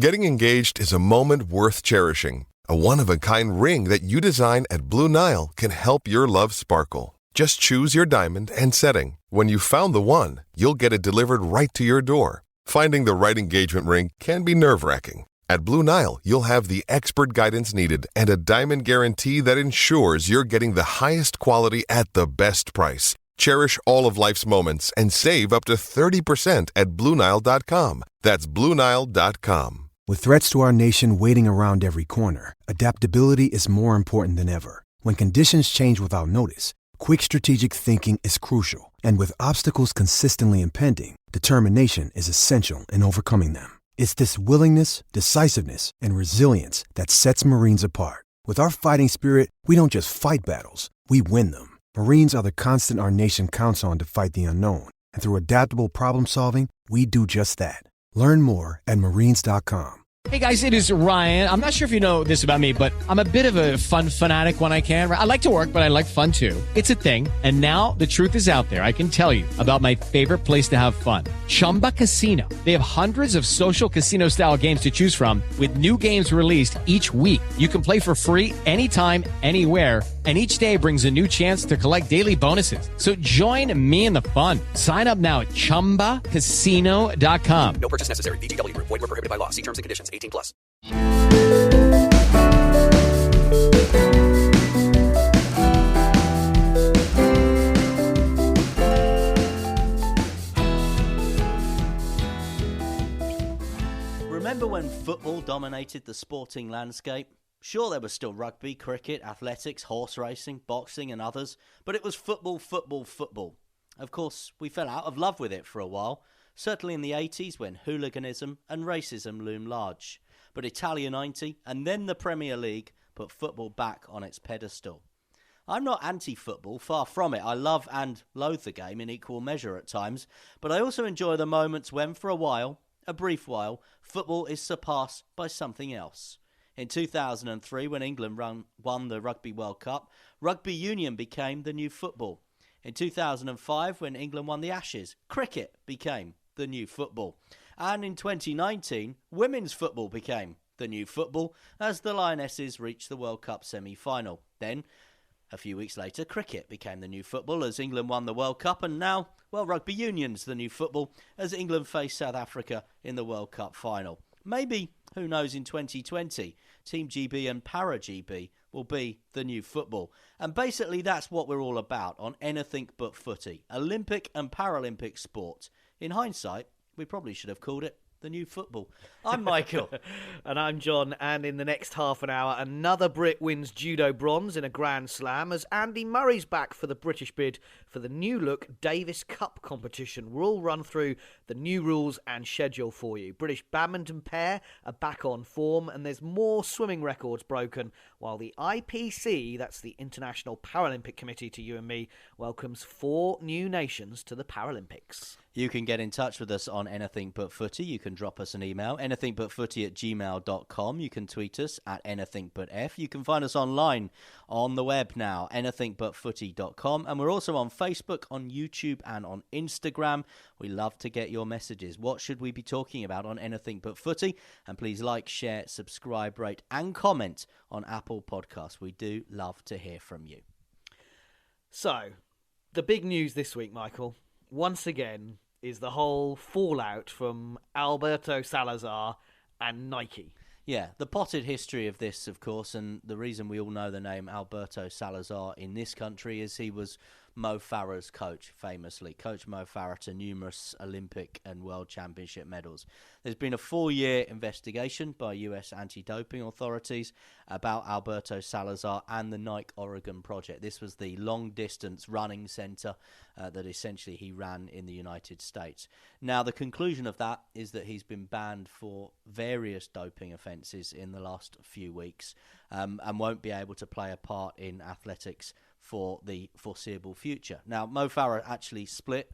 Getting engaged is a moment worth cherishing. A one-of-a-kind ring that you design at Blue Nile can help your love sparkle. Just choose your diamond and setting. When you've found the one, you'll get it delivered right to your door. Finding the right engagement ring can be nerve-wracking. At Blue Nile, you'll have the expert guidance needed and a diamond guarantee that ensures you're getting the highest quality at the best price. Cherish all of life's moments and save up to 30% at BlueNile.com. That's BlueNile.com. With threats to our nation waiting around every corner, adaptability is more important than ever. When conditions change without notice, quick strategic thinking is crucial. And with obstacles consistently impending, determination is essential in overcoming them. It's this willingness, decisiveness, and resilience that sets Marines apart. With our fighting spirit, we don't just fight battles, we win them. Marines are the constant our nation counts on to fight the unknown. And through adaptable problem solving, we do just that. Learn more at marines.com. Hey guys, it is Ryan. I'm not sure if you know this about me, but I'm a bit of a fun fanatic when I can. I like to work, but I like fun too. It's a thing. And now the truth is out there. I can tell you about my favorite place to have fun. Chumba Casino. They have hundreds of social casino style games to choose from with new games released each week. You can play for free anytime, anywhere. And each day brings a new chance to collect daily bonuses. So join me in the fun. Sign up now at ChumbaCasino.com. No purchase necessary. VGW. Void where prohibited by law. See terms and conditions. 18 plus. Remember when football dominated the sporting landscape? Sure, there was still rugby, cricket, athletics, horse racing, boxing and others, but it was football, football, football. Of course, we fell out of love with it for a while, certainly in the 80s when hooliganism and racism loomed large. But Italia 90 and then the Premier League put football back on its pedestal. I'm not anti-football, far from it. I love and loathe the game in equal measure at times, but I also enjoy the moments when, for a while, a brief while, football is surpassed by something else. In 2003, when England won the Rugby World Cup, rugby union became the new football. In 2005, when England won the Ashes, cricket became the new football. And in 2019, women's football became the new football as the Lionesses reached the World Cup semi-final. Then, a few weeks later, cricket became the new football as England won the World Cup, and now, well, rugby union's the new football as England face South Africa in the World Cup final. Maybe, who knows, in 2020, Team GB and Para GB will be the new football. And basically that's what we're all about on Anything But Footy, Olympic and Paralympic sport. In hindsight, we probably should have called it the new football. I'm Michael. And I'm John, and in the next half an hour, another Brit wins judo bronze in a Grand Slam as Andy Murray's back for the British bid for the new-look Davis Cup competition. We'll all run through the new rules and schedule for you. British badminton pair are back on form, and there's more swimming records broken, while the IPC, that's the International Paralympic Committee to you and me, welcomes 4 new nations to the Paralympics. You can get in touch with us on Anything But Footy. You can drop us an email, anythingbutfooty@gmail.com. You can tweet us at anythingbutf. You can find us online on the web now, anythingbutfooty.com. And we're also on Facebook, on YouTube, and on Instagram. We love to get your messages. What should we be talking about on Anything But Footy? And please like, share, subscribe, rate, and comment on Apple Podcasts. We do love to hear from you. So, the big news this week, Michael, once again, is the whole fallout from Alberto Salazar and Nike. Yeah, the potted history of this, of course, and the reason we all know the name Alberto Salazar in this country is he was Mo Farah's coach, famously. Coach Mo Farah to numerous Olympic and World Championship medals. There's been a 4-year investigation by US anti-doping authorities about Alberto Salazar and the Nike Oregon project. This was the long-distance running centre that essentially he ran in the United States. Now, the conclusion of that is that he's been banned for various doping offences in the last few weeks and won't be able to play a part in athletics for the foreseeable future. Now, Mo Farah actually split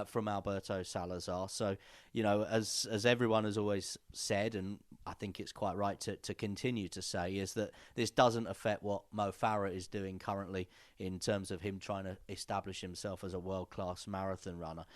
from Alberto Salazar. So, you know, as everyone has always said, and I think it's quite right to continue to say, is that this doesn't affect what Mo Farah is doing currently in terms of him trying to establish himself as a world-class marathon runner.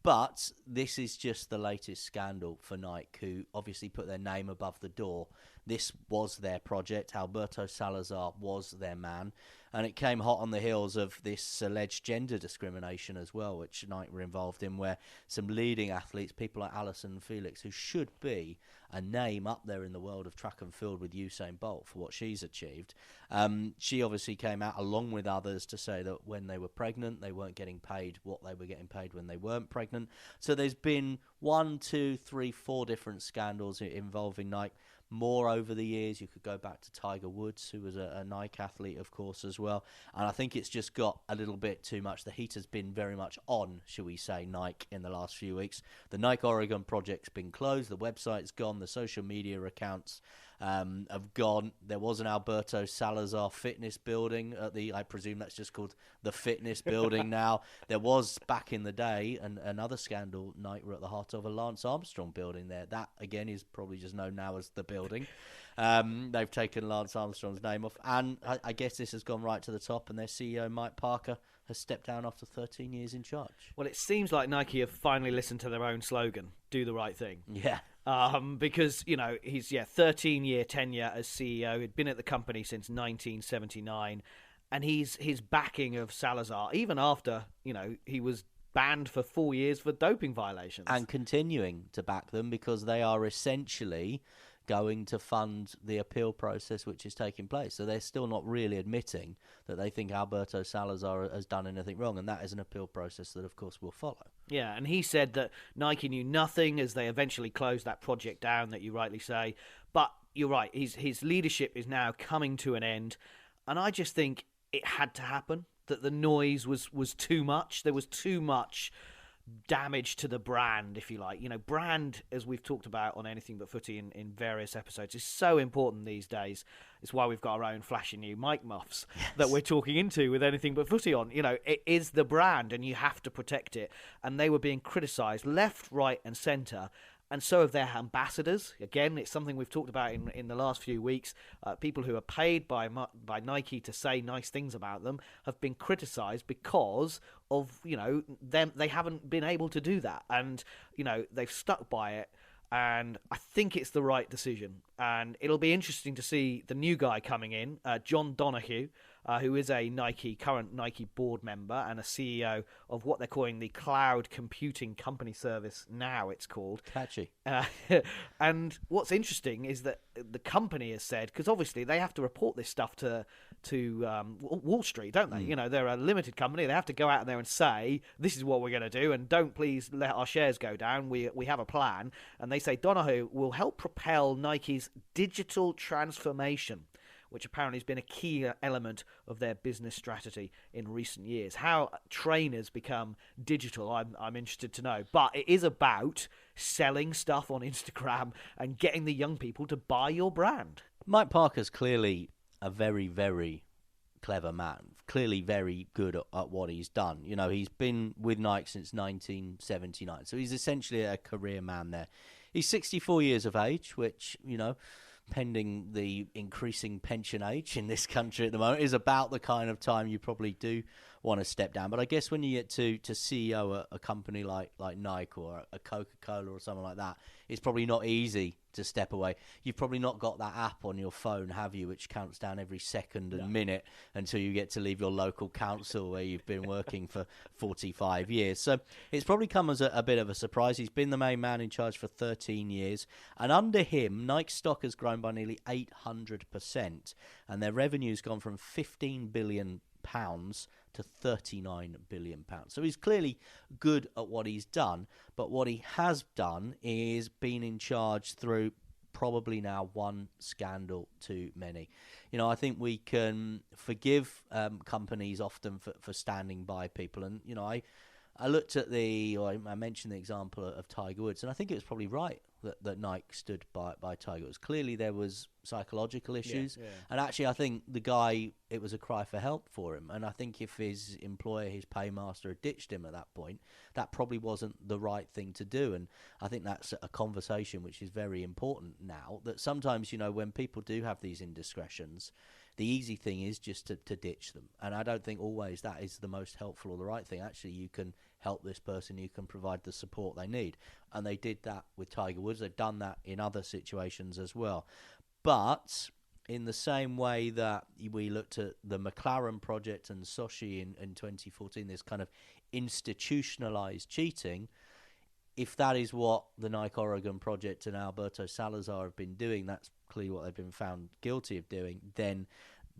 But this is just the latest scandal for Nike, who obviously put their name above the door. This was their project. Alberto Salazar was their man. And it came hot on the heels of this alleged gender discrimination as well, which Nike were involved in, where some leading athletes, people like Alison Felix, who should be a name up there in the world of track and field with Usain Bolt for what she's achieved, she obviously came out along with others to say that when they were pregnant, they weren't getting paid what they were getting paid when they weren't pregnant. So there's been 1, 2, 3, 4 different scandals involving Nike. More over the years. You could go back to Tiger Woods, who was a Nike athlete, of course, as well. And I think it's just got a little bit too much. The heat has been very much on, shall we say, Nike in the last few weeks. The Nike Oregon project's been closed. The website's gone. The social media accounts have gone. There was an Alberto Salazar fitness building at I presume that's just called the fitness building now. There was, back in the day, another scandal Nike were at the heart of, a Lance Armstrong building there. That, again, is probably just known now as the building. They've taken Lance Armstrong's name off. And I guess this has gone right to the top, and their CEO, Mike Parker, has stepped down after 13 years in charge. Well, it seems like Nike have finally listened to their own slogan, do the right thing. Yeah. Because, he's 13-year tenure as CEO. He'd been at the company since 1979. And his backing of Salazar, even after, he was banned for 4 years for doping violations. And continuing to back them, because they are essentially going to fund the appeal process which is taking place. So they're still not really admitting that they think Alberto Salazar has done anything wrong, and that is an appeal process that, of course, will follow. Yeah, and he said that Nike knew nothing as they eventually closed that project down, that you rightly say. But you're right, his leadership is now coming to an end, and I just think it had to happen, that the noise was too much. There was too much damage to the brand, if you like. Brand, as we've talked about on Anything But Footy in various episodes, is so important these days. It's why we've got our own flashy new mic muffs that we're talking into with Anything But Footy on. It is the brand, and you have to protect it. And they were being criticised left, right and centre. And so have their ambassadors. Again, it's something we've talked about in the last few weeks. People who are paid by Nike to say nice things about them have been criticised because of, them. They haven't been able to do that. And, they've stuck by it. And I think it's the right decision. And it'll be interesting to see the new guy coming in, John Donoghue, who is a current Nike board member and a CEO of what they're calling the Cloud Computing Company Service now, it's called. Catchy. And what's interesting is that the company has said, because obviously they have to report this stuff to Wall Street, don't they? They're a limited company. They have to go out there and say, this is what we're going to do, and don't please let our shares go down. We have a plan. And they say Donoghue will help propel Nike's digital transformation, which apparently has been a key element of their business strategy in recent years. How trainers become digital, I'm interested to know. But it is about selling stuff on Instagram and getting the young people to buy your brand. Mike Parker's clearly a very, very clever man, clearly very good at what he's done. He's been with Nike since 1979, so he's essentially a career man there. He's 64 years of age, which, pending the increasing pension age in this country at the moment, is about the kind of time you probably do want to step down. But I guess when you get to CEO a company like Nike or a Coca-Cola or something like that, it's probably not easy to step away. You've probably not got that app on your phone, have you, which counts down every second and minute until you get to leave your local council where you've been working for 45 years. So it's probably come as a bit of a surprise. He's been the main man in charge for 13 years. And under him, Nike's stock has grown by nearly 800%. And their revenue's gone from £15 billion to £39 billion. So he's clearly good at what he's done, but what he has done is been in charge through probably now one scandal too many. I think we can forgive companies often for standing by people, and I looked at I mentioned the example of Tiger Woods, and I think it was probably right that Nike stood by Tiger Woods. Clearly there was psychological issues, and actually I think the guy, it was a cry for help for him, and I think if his employer, his paymaster, had ditched him at that point, that probably wasn't the right thing to do. And I think that's a conversation which is very important now, that sometimes, when people do have these indiscretions, the easy thing is just to ditch them. And I don't think always that is the most helpful or the right thing. Actually, you can help this person, you can provide the support they need. And they did that with Tiger Woods. They've done that in other situations as well. But in the same way that we looked at the McLaren project and Sochi in 2014, this kind of institutionalized cheating, if that is what the Nike Oregon project and Alberto Salazar have been doing, that's clearly what they've been found guilty of doing, then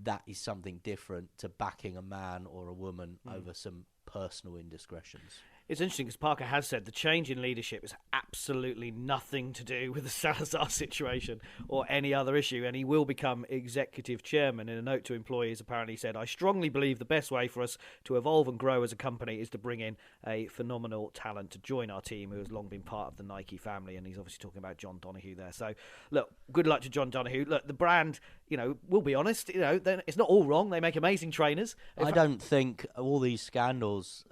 that is something different to backing a man or a woman over some personal indiscretions. It's interesting because Parker has said the change in leadership is absolutely nothing to do with the Salazar situation or any other issue, and he will become executive chairman. In a note to employees, apparently said, "I strongly believe the best way for us to evolve and grow as a company is to bring in a phenomenal talent to join our team who has long been part of the Nike family," and he's obviously talking about John Donoghue there. So, look, good luck to John Donoghue. Look, the brand, we'll be honest, it's not all wrong. They make amazing trainers. I don't think all these scandals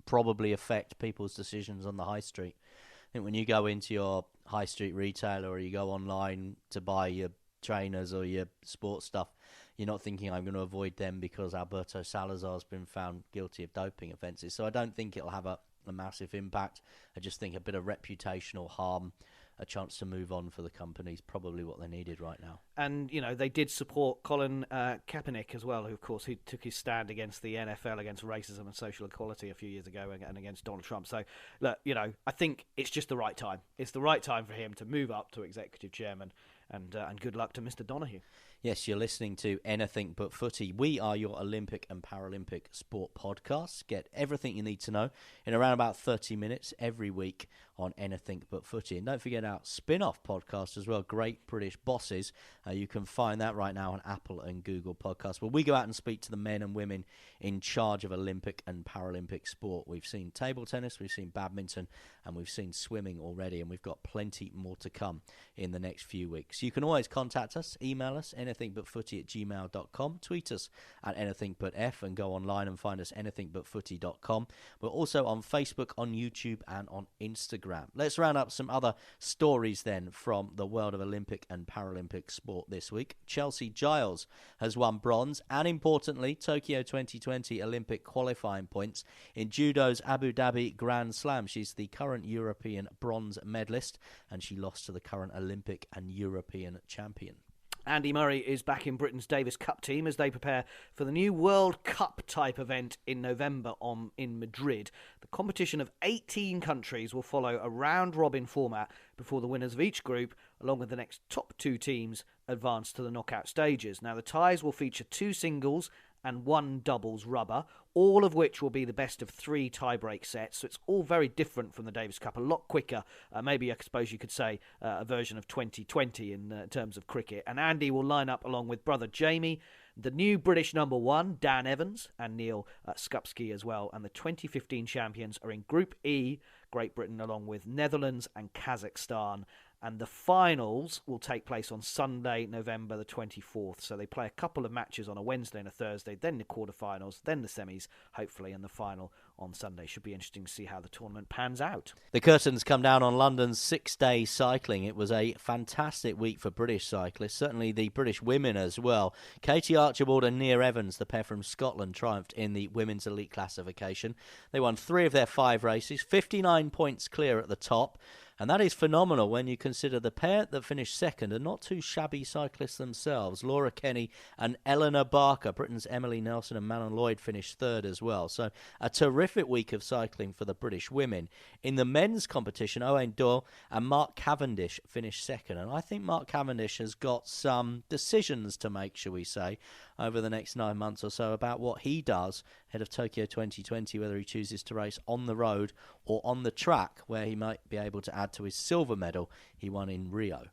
probably affect people's decisions on the high street. I think when you go into your high street retailer or you go online to buy your trainers or your sports stuff, you're not thinking, I'm going to avoid them because Alberto Salazar's been found guilty of doping offences. So I don't think it'll have a massive impact. I just think a bit of reputational harm, a chance to move on for the company is probably what they needed right now. And, they did support Colin Kaepernick as well, who, of course, he took his stand against the NFL, against racism and social equality a few years ago and against Donald Trump. So, look, I think it's just the right time. It's the right time for him to move up to executive chairman, and good luck to Mr. Donoghue. Yes, you're listening to Anything But Footy. We are your Olympic and Paralympic sport podcast. Get everything you need to know in around about 30 minutes every week on Anything But Footy. And don't forget our spin-off podcast as well, Great British Bosses. You can find that right now on Apple and Google Podcasts, where we go out and speak to the men and women in charge of Olympic and Paralympic sport. We've seen table tennis, we've seen badminton, and we've seen swimming already, and we've got plenty more to come in the next few weeks. You can always contact us, email us, anythingbutfooty@gmail.com, tweet us at anythingbutf, and go online and find us anythingbutfooty.com. We're also on Facebook, on YouTube, and on Instagram. Let's round up some other stories then from the world of Olympic and Paralympic sport this week. Chelsea Giles has won bronze and, importantly, Tokyo 2020 Olympic qualifying points in judo's Abu Dhabi Grand Slam. She's the current European bronze medalist, and she lost to the current Olympic and European champion. Andy Murray is back in Britain's Davis Cup team as they prepare for the new World Cup type event in November in Madrid. The competition of 18 countries will follow a round-robin format before the winners of each group, along with the next top two teams, advance to the knockout stages. Now, the ties will feature 2 singles and 1 doubles rubber, all of which will be the best of 3 tie-break sets. So it's all very different from the Davis Cup, a lot quicker. Maybe I suppose you could say a version of 2020 in terms of cricket. And Andy will line up along with brother Jamie, the new British number 1, Dan Evans, and Neil Skupski as well. And the 2015 champions are in Group E, Great Britain along with Netherlands and Kazakhstan. And the finals will take place on Sunday, November the 24th. So they play a couple of matches on a Wednesday and a Thursday, then the quarterfinals, then the semis, hopefully, and the final on Sunday. Should be interesting to see how the tournament pans out. The curtains come down on London's 6-day cycling. It was a fantastic week for British cyclists, certainly the British women as well. Katie Archibald and Nia Evans, the pair from Scotland, triumphed in the women's elite classification. They won 3 of their 5 races, 59 points clear at the top. And that is phenomenal when you consider the pair that finished second are not too shabby cyclists themselves. Laura Kenny and Eleanor Barker. Britain's Emily Nelson and Manon Lloyd finished third as well. So a terrific week of cycling for the British women. In the men's competition, Owain Doyle and Mark Cavendish finished second. And I think Mark Cavendish has got some decisions to make, shall we say, over the next 9 months or so about what he does ahead of Tokyo 2020, whether he chooses to race on the road or on the track, where he might be able to add to his silver medal he won in Rio.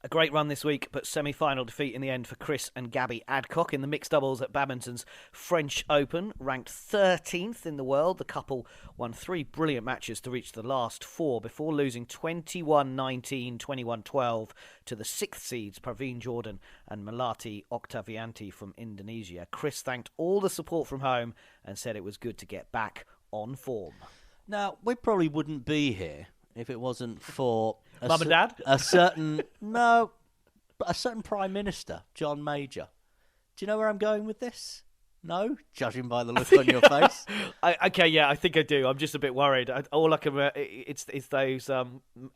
A great run this week, but semi-final defeat in the end for Chris and Gabby Adcock in the mixed doubles at Badminton's French Open. Ranked 13th in the world, the couple won 3 brilliant matches to reach the last 4 before losing 21-19, 21-12 to the 6th seeds Praveen Jordan and Melati Oktavianti from Indonesia. Chris thanked all the support from home and said it was good to get back on form. Now, we probably wouldn't be here if it wasn't for Mum and Dad? a certain Prime Minister, John Major. Do you know where I'm going with this? No, judging by the look on your face. Okay, yeah, I think I do. I'm just a bit worried. All I can it's those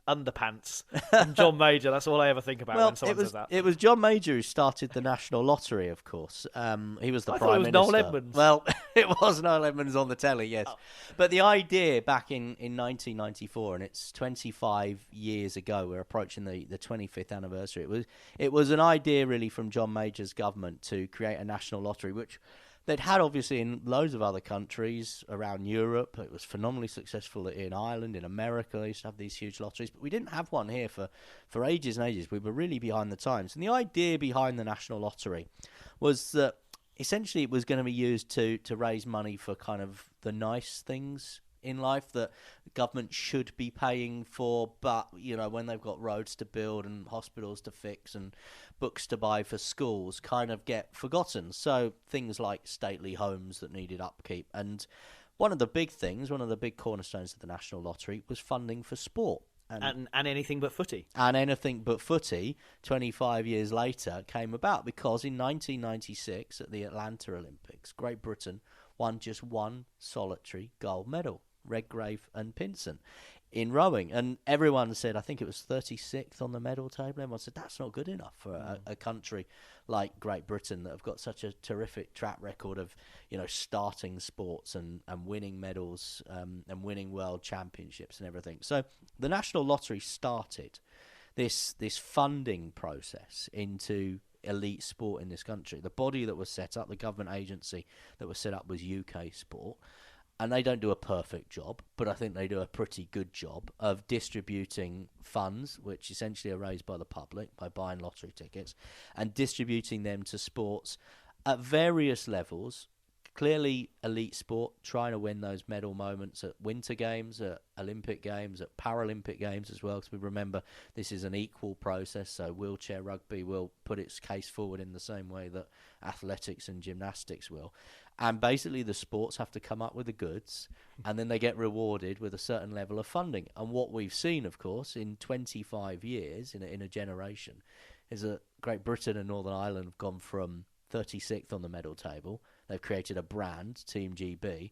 underpants and John Major. That's all I ever think about when someone says that. It was John Major who started the National Lottery, of course. He was the Prime Minister. Noel Edmonds. Well, it was Noel Edmonds on the telly, yes. Oh. But the idea back in 1994, and it's 25 years ago, we're approaching the 25th anniversary. It was an idea really from John Major's government to create a national lottery, which they'd had, obviously, in loads of other countries around Europe. It was phenomenally successful in Ireland, in America. They used to have these huge lotteries. But we didn't have one here for ages and ages. We were really behind the times. And the idea behind the National Lottery was that essentially it was going to be used to raise money for kind of the nice things in life that government should be paying for, but when they've got roads to build and hospitals to fix and books to buy for schools kind of get forgotten. So things like stately homes that needed upkeep. And one of the big cornerstones of the National Lottery was funding for sport. And anything but footy. And anything but footy, 25 years later, came about because in 1996 at the Atlanta Olympics, Great Britain won just one solitary gold medal. Redgrave and Pinson in rowing, and everyone said, I think it was 36th on the medal table. Everyone said that's not good enough for a country like Great Britain that have got such a terrific track record of starting sports and winning medals and winning world championships and everything. So the National Lottery started this funding process into elite sport in this country. The body that was set up, the government agency that was set up, was UK Sport. And they don't do a perfect job, but I think they do a pretty good job of distributing funds, which essentially are raised by the public by buying lottery tickets, and distributing them to sports at various levels. Clearly elite sport, trying to win those medal moments at Winter Games, at Olympic Games, at Paralympic Games as well, because we remember this is an equal process, so wheelchair rugby will put its case forward in the same way that athletics and gymnastics will. And basically the sports have to come up with the goods, and then they get rewarded with a certain level of funding. And what we've seen, of course, in 25 years, in a generation, is that Great Britain and Northern Ireland have gone from 36th on the medal table. They've created a brand, Team GB,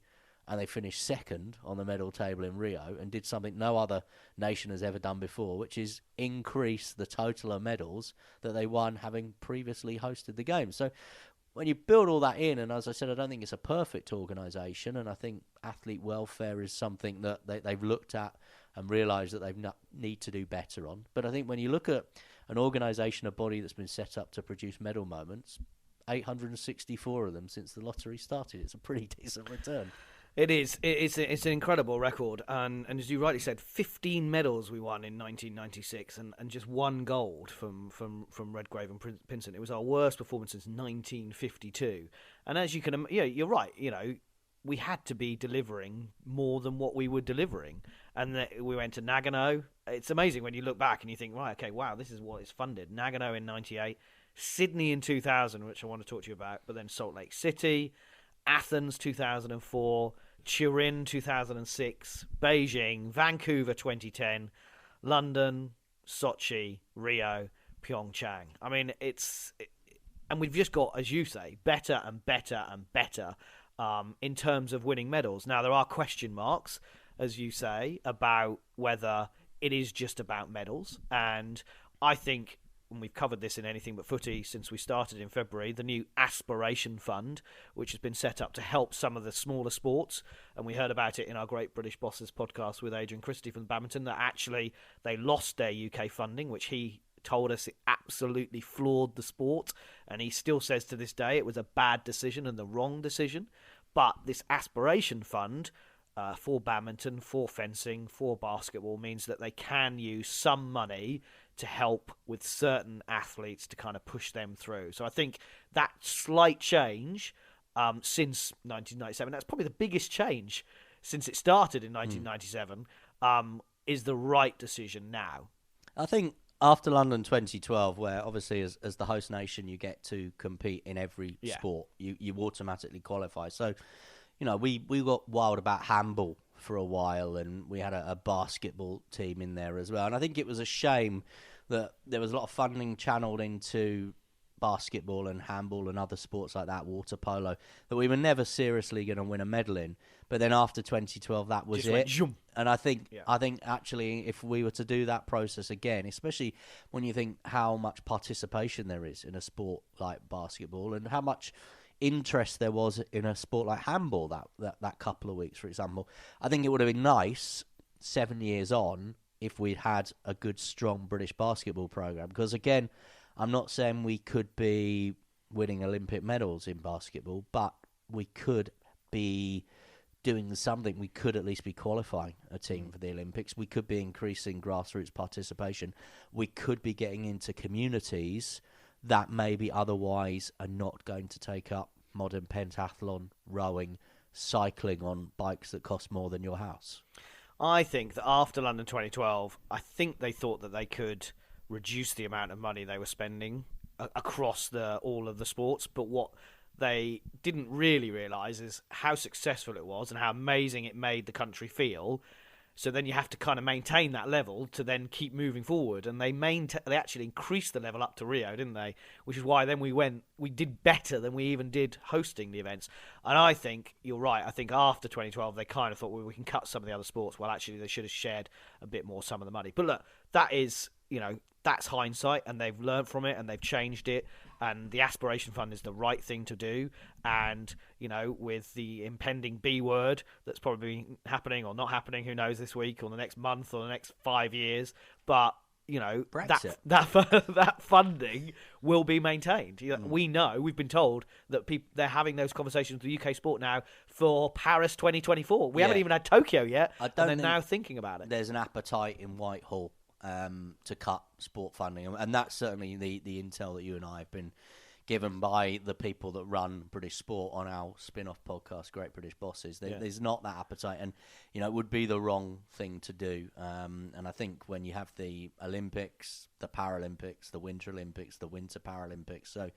and they finished second on the medal table in Rio and did something no other nation has ever done before, which is increase the total of medals that they won having previously hosted the game. So when you build all that in, and as I said, I don't think it's a perfect organisation, and I think athlete welfare is something that they've looked at and realised that they need to do better on. But I think when you look at an organisation, a body that's been set up to produce medal moments, 864 of them since the lottery started. It's a pretty decent return. It is. It's an incredible record. And as you rightly said, 15 medals we won in 1996 and just one gold from Redgrave and Pinson. It was our worst performance since 1952. And as you can, you're right. We had to be delivering more than what we were delivering. And we went to Nagano. It's amazing when you look back and you think, right, okay, wow, this is what it's funded. Nagano in 98. Sydney in 2000, which I want to talk to you about, but then Salt Lake City, Athens 2004, Turin 2006, Beijing, Vancouver 2010, London, Sochi, Rio, Pyeongchang. I mean, and we've just got, as you say, better and better and better in terms of winning medals. Now, there are question marks, as you say, about whether it is just about medals, and I think, and we've covered this in Anything But Footy since we started in February, the new Aspiration Fund, which has been set up to help some of the smaller sports, and we heard about it in our Great British Bosses podcast with Adrian Christie from badminton, that actually they lost their UK funding, which he told us it absolutely floored the sport, and he still says to this day it was a bad decision and the wrong decision. But this Aspiration Fund for badminton, for fencing, for basketball means that they can use some money to help with certain athletes to kind of push them through. So I think that slight change since 1997, that's probably the biggest change since it started in 1997, is the right decision now. I think after London 2012, where obviously as the host nation you get to compete in every sport, you automatically qualify. So, we got wild about handball for a while, and we had a basketball team in there as well. And I think it was a shame that there was a lot of funding channeled into basketball and handball and other sports like that, water polo, that we were never seriously going to win a medal in. But then after 2012, that was it. And I think actually, if we were to do that process again, especially when you think how much participation there is in a sport like basketball and how much interest there was in a sport like handball that couple of weeks, for example, I think it would have been nice 7 years on if we'd had a good, strong British basketball program. Because again, I'm not saying we could be winning Olympic medals in basketball, but we could be doing something. We could at least be qualifying a team for the Olympics. We could be increasing grassroots participation. We could be getting into communities that maybe otherwise are not going to take up modern pentathlon, rowing, cycling on bikes that cost more than your house. I think that after London 2012, I think they thought that they could reduce the amount of money they were spending across all of the sports, but what they didn't really realise is how successful it was and how amazing it made the country feel. So then you have to kind of maintain that level to then keep moving forward. And they actually increased the level up to Rio, didn't they? Which is why then we did better than we even did hosting the events. And I think you're right. I think after 2012, they kind of thought, well, we can cut some of the other sports. Well, actually, they should have shared a bit more some of the money. But look, that is, that's hindsight, and they've learned from it and they've changed it. And the Aspiration Fund is the right thing to do. And, with the impending B word that's probably happening or not happening, who knows, this week or the next month or the next 5 years. But, that funding will be maintained. We know, we've been told that they're having those conversations with UK Sport now for Paris 2024. We haven't even had Tokyo yet, and they're now thinking about it. There's an appetite in Whitehall to cut sport funding, and that's certainly the intel that you and I have been given by the people that run British sport on our spin-off podcast, Great British Bosses. There's not that appetite, and it would be the wrong thing to do. And I think when you have the Olympics, the Paralympics, the Winter Olympics, the Winter Paralympics, so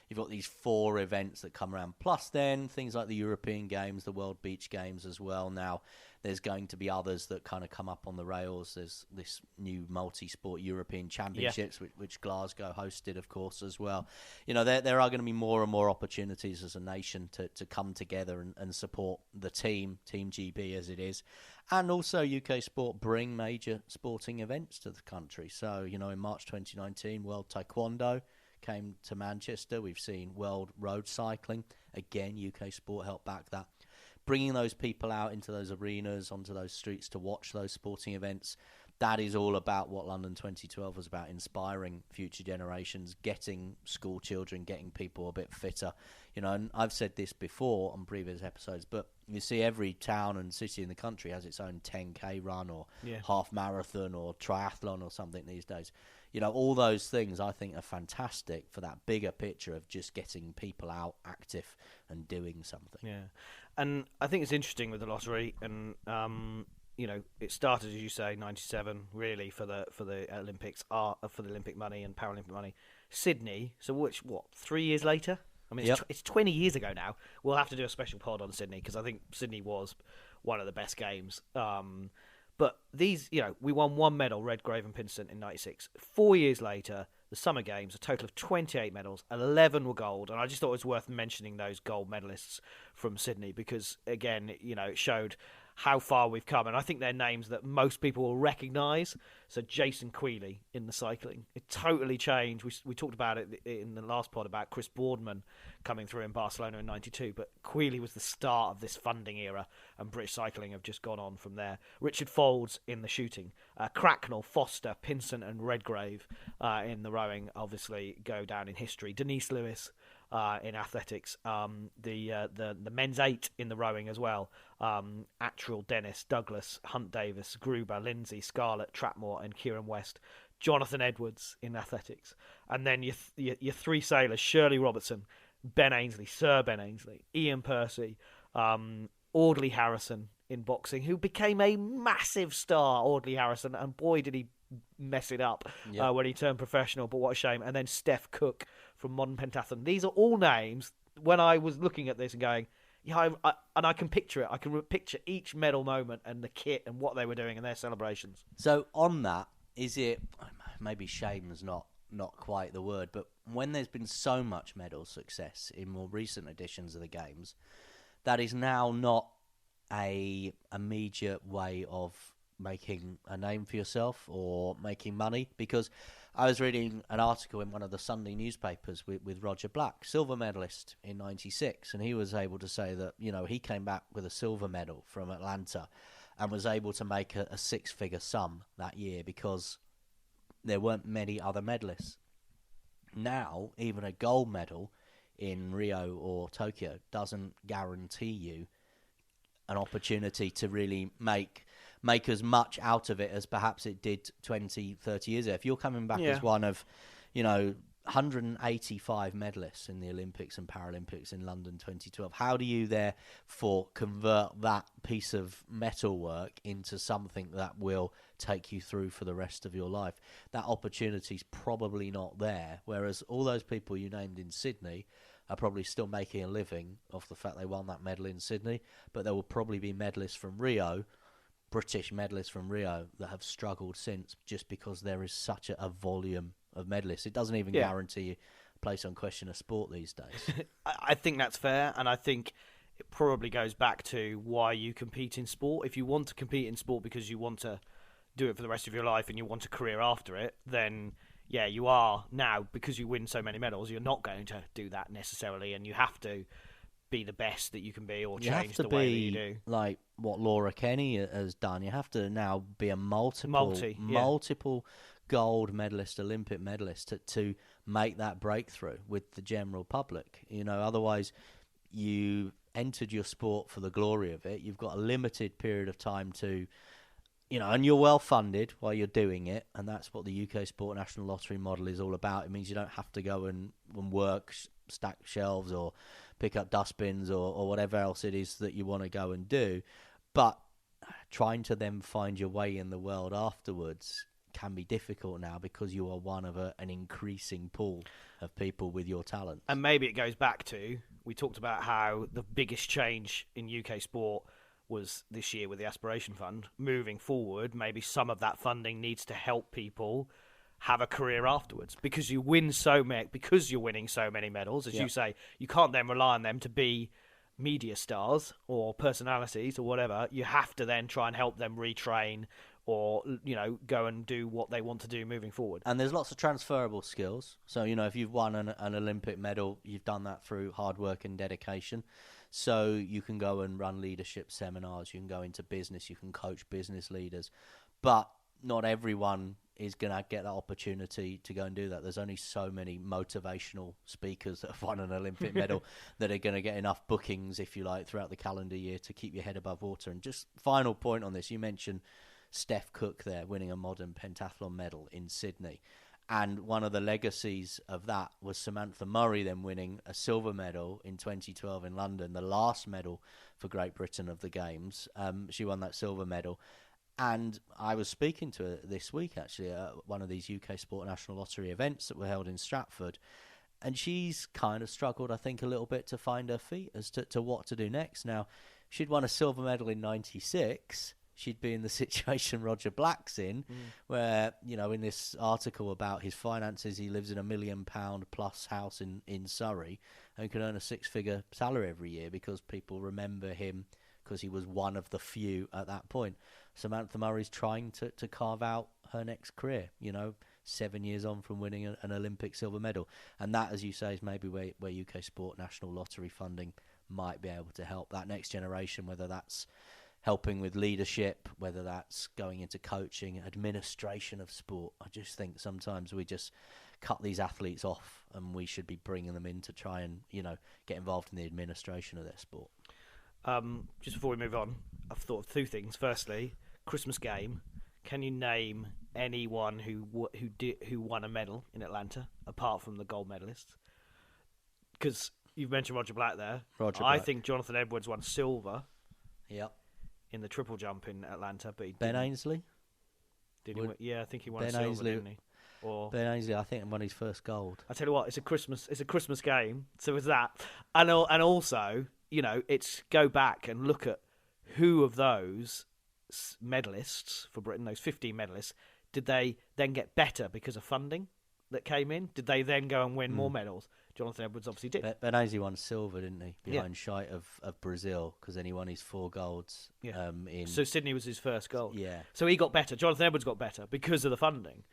you've got these 4 events that come around, plus then things like the European Games, the World Beach Games as well. Now there's going to be others that kind of come up on the rails. There's this new multi-sport European Championships, which Glasgow hosted, of course, as well. There are going to be more and more opportunities as a nation to come together and support the Team GB as it is. And also UK Sport bring major sporting events to the country. So, in March 2019, World Taekwondo came to Manchester. We've seen World Road Cycling. Again, UK Sport helped back that. Bringing those people out into those arenas, onto those streets to watch those sporting events, that is all about what London 2012 was about, inspiring future generations, getting school children, getting people a bit fitter. And I've said this before on previous episodes, but you see every town and city in the country has its own 10K run or half marathon or triathlon or something these days. All those things I think are fantastic for that bigger picture of just getting people out active and doing something. Yeah. And I think it's interesting with the lottery, and it started, as you say, 97 really for the Olympics, for the Olympic money and Paralympic money. Sydney, so 3 years later? I mean, it's 20 years ago now. We'll have to do a special pod on Sydney because I think Sydney was one of the best games. But these, we won 1 medal, Redgrave and Pinsent, in 96. 4 years later, the Summer Games, a total of 28 medals, 11 were gold. And I just thought it was worth mentioning those gold medalists from Sydney because, again, it showed how far we've come. And I think they're names that most people will recognise. So Jason Queally in the cycling. It totally changed. We talked about it in the last pod about Chris Boardman coming through in Barcelona in 92. But Queally was the start of this funding era, and British cycling have just gone on from there. Richard Folds in the shooting. Cracknell, Foster, Pinsent and Redgrave in the rowing obviously go down in history. Denise Lewis in athletics, the men's 8 in the rowing as well. Attrell, Dennis, Douglas, Hunt Davis, Gruber, Lindsay, Scarlett, Trapmore and Kieran West. Jonathan Edwards in athletics. And then your 3 sailors, Shirley Robertson, Ben Ainsley, Sir Ben Ainsley, Ian Percy, Audley Harrison in boxing, who became a massive star, Audley Harrison, and boy did he mess it up when he turned professional, but what a shame. And then Steph Cook from Modern Pentathlon. These are all names, when I was looking at this and going, I can picture it. I can picture each medal moment and the kit and what they were doing and their celebrations. So on that, is it, maybe shame's not not quite the word, but when there's been so much medal success in more recent editions of the Games, that is now not a immediate way of making a name for yourself or making money. Because I was reading an article in one of the Sunday newspapers with Roger Black, silver medalist in '96, and he was able to say that, you know, he came back with a silver medal from Atlanta and was able to make a six-figure sum that year because there weren't many other medalists. Now, even a gold medal in Rio or Tokyo doesn't guarantee you an opportunity to really make as much out of it as perhaps it did 20, 30 years ago. If you're coming back as one of, 185 medalists in the Olympics and Paralympics in London 2012, how do you therefore convert that piece of metalwork into something that will take you through for the rest of your life? That opportunity's probably not there, whereas all those people you named in Sydney are probably still making a living off the fact they won that medal in Sydney, but there will probably be medalists from Rio, British medalists from Rio, that have struggled since, just because there is such a volume of medalists. It doesn't even guarantee you a place on Question of Sport these days. I think that's fair, and I think it probably goes back to why you compete in sport. If you want to compete in sport because you want to do it for the rest of your life and you want a career after it, then yeah, you are now, because you win so many medals, you're not going to do that necessarily, and you have to be the best that you can be, or change the way that you do. Like what Laura Kenny has done. You have to now be a multiple gold medalist, Olympic medalist to make that breakthrough with the general public. Otherwise you entered your sport for the glory of it. You've got a limited period of time to, and you're well funded while you're doing it, and that's what the UK Sport National Lottery model is all about. It means you don't have to go and work, stack shelves, or pick up dustbins, or whatever else it is that you want to go and do. But trying to then find your way in the world afterwards can be difficult now, because you are one of an increasing pool of people with your talent. And maybe it goes back to, we talked about how the biggest change in UK sport was this year with the Aspiration Fund. Moving forward, maybe some of that funding needs to help people have a career afterwards, because you win because you're winning so many medals, as you say, you can't then rely on them to be media stars or personalities or whatever. You have to then try and help them retrain, or go and do what they want to do moving forward. And there's lots of transferable skills. So if you've won an Olympic medal, you've done that through hard work and dedication. So you can go and run leadership seminars, you can go into business, you can coach business leaders, but not everyone is going to get that opportunity to go and do that. There's only so many motivational speakers that have won an Olympic medal that are going to get enough bookings, if you like, throughout the calendar year to keep your head above water. And just final point on this, you mentioned Steph Cook there winning a modern pentathlon medal in Sydney. And one of the legacies of that was Samantha Murray then winning a silver medal in 2012 in London, the last medal for Great Britain of the Games. She won that silver medal. And I was speaking to her this week, actually, at one of these UK Sport National Lottery events that were held in Stratford. And she's kind of struggled, I think, a little bit to find her feet as to what to do next. Now, she'd won a silver medal in '96. She'd be in the situation Roger Black's in, where, in this article about his finances, he lives in £1 million plus house in Surrey and can earn a six-figure salary every year because people remember him because he was one of the few at that point. Samantha Murray's trying to carve out her next career, 7 years on from winning an Olympic silver medal. And that, as you say, is maybe where UK Sport National Lottery funding might be able to help that next generation, whether that's helping with leadership, whether that's going into coaching, administration of sport. I just think sometimes we just cut these athletes off, and we should be bringing them in to try and, get involved in the administration of their sport. Just before we move on, I've thought of two things. Firstly, Christmas game. Can you name anyone who won a medal in Atlanta apart from the gold medalists? Because you've mentioned Roger Black there. I think Jonathan Edwards won silver. Yep. In the triple jump in Atlanta, but Ben Ainsley. Did he? Yeah, I think he won silver, didn't he? Or Ben Ainsley, I think, won his first gold. I tell you what, it's a Christmas game, so it's that, and also, it's go back and look at who of those medalists for Britain, those 15 medalists, did they then get better because of funding? that came in, did they then go and win more medals? Jonathan Edwards obviously did. Benazzi won silver, didn't he? Behind Shite of Brazil, because then he won his 4 golds. So Sydney was his first gold. Yeah. So he got better. Jonathan Edwards got better because of the funding.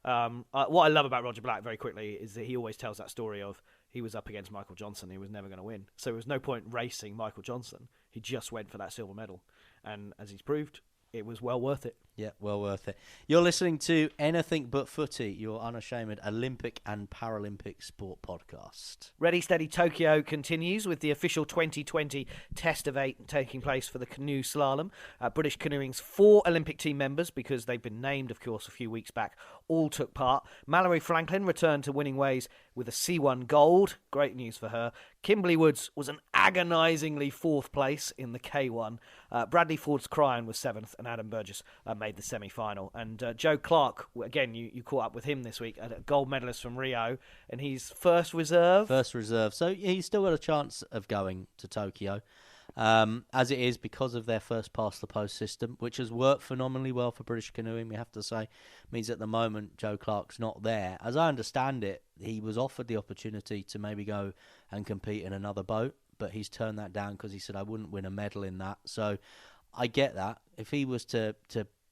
What I love about Roger Black, very quickly, is that he always tells that story of he was up against Michael Johnson. He was never going to win. So there was no point racing Michael Johnson. He just went for that silver medal. And as he's proved, it was well worth it. Yeah, well worth it. You're listening to Anything But Footy, your unashamed Olympic and Paralympic sport podcast. Ready, Steady, Tokyo continues with the official 2020 Test of 8 taking place for the canoe slalom. British canoeing's 4 Olympic team members, because they've been named, of course, a few weeks back, all took part. Mallory Franklin returned to winning ways with a C1 gold. Great news for her. Kimberly Woods was an agonisingly 4th place in the K1. Bradley Ford's Cryan was 7th, and Adam Burgess made the semi-final. And Joe Clark, again, you caught up with him this week, a gold medalist from Rio, and he's first reserve. So he's still got a chance of going to Tokyo. As it is, because of their first past the post system, which has worked phenomenally well for British canoeing, we have to say, means at the moment Joe Clark's not there. As I understand it, he was offered the opportunity to maybe go and compete in another boat, but he's turned that down because he said, I wouldn't win a medal in that. So I get that. If he was to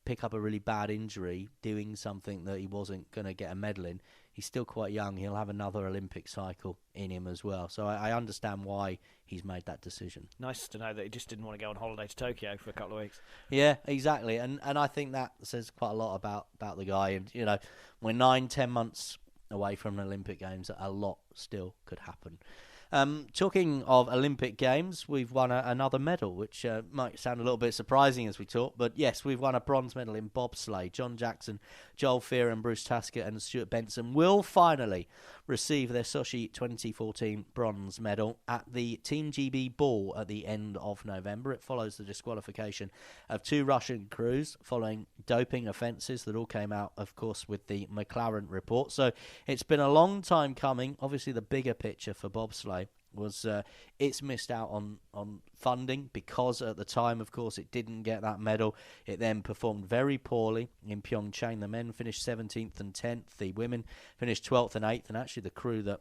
pick up a really bad injury doing something that he wasn't going to get a medal in, he's still quite young. He'll have another Olympic cycle in him as well. So I understand why he's made that decision. Nice to know that he just didn't want to go on holiday to Tokyo for a couple of weeks. Yeah, exactly. And I think that says quite a lot about the guy. And, you know, we're 9-10 months away from an Olympic Games. A lot still could happen. Talking of Olympic Games, we've won another medal, which might sound a little bit surprising as we talk, but yes, we've won a bronze medal in bobsleigh. John Jackson, Joel Fear, Bruce Taskett and Stuart Benson will finally receive their Sochi 2014 bronze medal at the Team GB Ball at the end of November. It follows the disqualification of 2 Russian crews following doping offences that all came out, of course, with the McLaren report. So it's been a long time coming. Obviously, the bigger picture for bobsleigh was it's missed out on funding because at the time, of course, it didn't get that medal. It then performed very poorly in Pyeongchang. The men finished 17th and 10th. The women finished 12th and 8th. And actually the crew that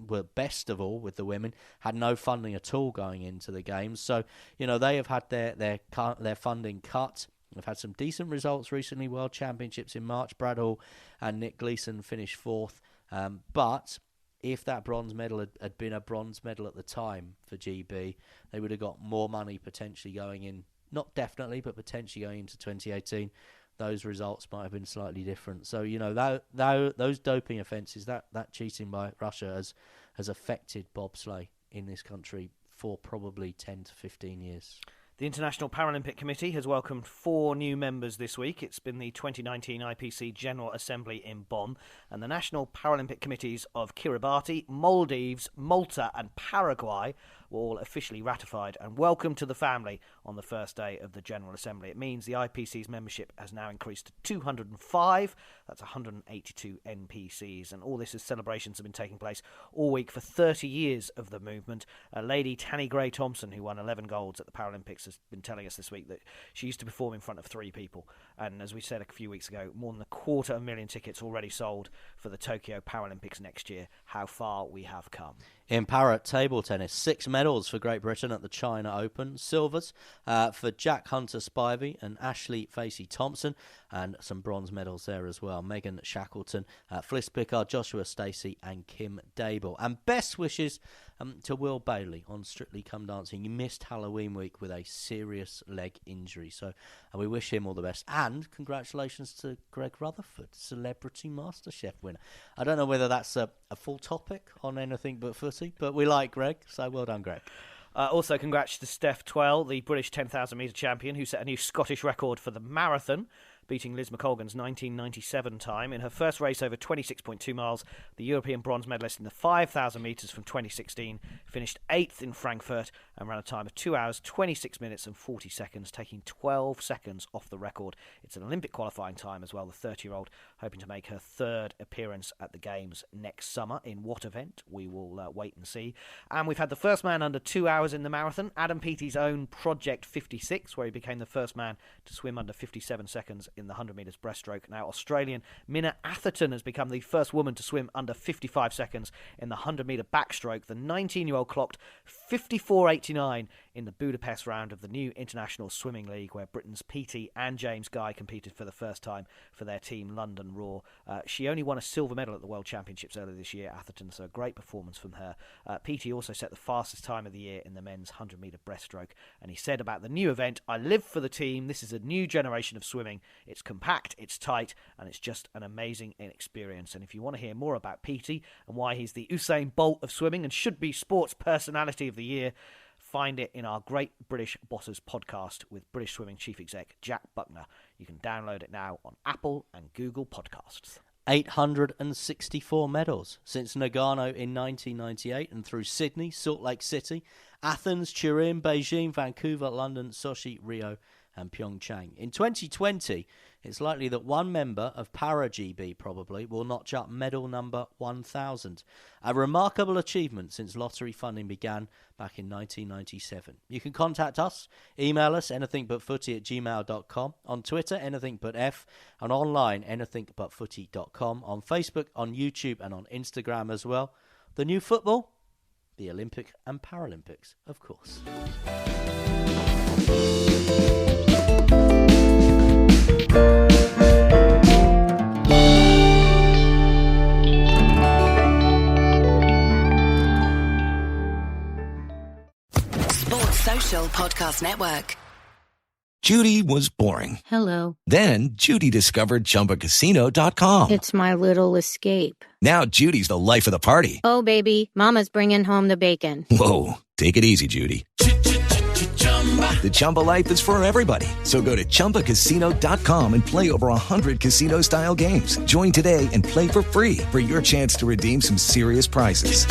were best of all with the women had no funding at all going into the games. So, you know, they have had their funding cut. They've had some decent results recently. World Championships in March. Brad Hall and Nick Gleeson finished 4th. But if that bronze medal had been a bronze medal at the time for GB, they would have got more money potentially going in, not definitely, but potentially going into 2018. Those results might have been slightly different. So, you know, those doping offences, that cheating by Russia has affected bobsleigh in this country for probably 10 to 15 years. The International Paralympic Committee has welcomed 4 new members this week. It's been the 2019 IPC General Assembly in Bonn, and the National Paralympic Committees of Kiribati, Maldives, Malta and Paraguay were all officially ratified and welcomed to the family on the first day of the General Assembly. It means the IPC's membership has now increased to 205. That's 182 NPCs, and all this as celebrations have been taking place all week for 30 years of the movement. Lady Tanni Gray-Thompson, who won 11 golds at the Paralympics, has been telling us this week that she used to perform in front of 3 people. And as we said a few weeks ago, more than 250,000 tickets already sold for the Tokyo Paralympics next year. How far we have come. In para table tennis, 6 medals for Great Britain at the China Open. Silvers for Jack Hunter-Spivey and Ashley Facey-Thompson, and some bronze medals there as well. Megan Shackleton, Fliss Pickard, Joshua Stacey and Kim Dable. And best wishes to Will Bailey on Strictly Come Dancing. He missed Halloween week with a serious leg injury, so we wish him all the best. And congratulations to Greg Rutherford, Celebrity MasterChef winner. I don't know whether that's a full topic on Anything But Footy, but we like Greg, so well done, Greg. Also, congrats to Steph Twell, the British 10,000 metre champion, who set a new Scottish record for the marathon, beating Liz McColgan's 1997 time. In her first race over 26.2 miles, the European bronze medalist in the 5,000 metres from 2016 finished 8th in Frankfurt and ran a time of 2 hours, 26 minutes and 40 seconds, taking 12 seconds off the record. It's an Olympic qualifying time as well. The 30-year-old hoping to make her third appearance at the Games next summer. In what event? We will wait and see. And we've had the first man under 2 hours in the marathon, Adam Peaty's own Project 56, where he became the first man to swim under 57 seconds in the 100 metres breaststroke. Now, Australian Minna Atherton has become the first woman to swim under 55 seconds in the 100 metre backstroke. The 19-year-old clocked 54.89 in the Budapest round of the new International Swimming League, where Britain's Peaty and James Guy competed for the first time for their team London Raw. She only won a silver medal at the World Championships earlier this year, Atherton, so a great performance from her. Peaty also set the fastest time of the year in the men's 100 metre breaststroke, and he said about the new event, "I live for the team. This is a new generation of swimming. It's compact, it's tight, and it's just an amazing experience." And if you want to hear more about Peaty and why he's the Usain Bolt of swimming and should be Sports Personality of the Year, find it in our Great British Botters podcast with British Swimming Chief Exec Jack Buckner. You can download it now on Apple and Google Podcasts. 864 medals since Nagano in 1998 and through Sydney, Salt Lake City, Athens, Turin, Beijing, Vancouver, London, Sochi, Rio and Pyeongchang. In 2020, it's likely that one member of Para-GB probably will notch up medal number 1,000. A remarkable achievement since lottery funding began back in 1997. You can contact us, email us anythingbutfooty@gmail.com, on Twitter anythingbutf, and online anythingbutfooty.com, on Facebook, on YouTube and on Instagram as well. The new football? The Olympic and Paralympics, of course. Sports Social Podcast Network. Judy was boring. Hello. Then Judy discovered ChumbaCasino.com. It's my little escape. Now Judy's the life of the party. Oh, baby, mama's bringing home the bacon. Whoa, take it easy, Judy. The Chumba life is for everybody. So go to ChumbaCasino.com and play over 100 casino-style games. Join today and play for free for your chance to redeem some serious prizes.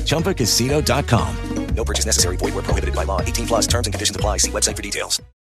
ChumbaCasino.com. No purchase necessary. Void where prohibited by law. 18 plus terms and conditions apply. See website for details.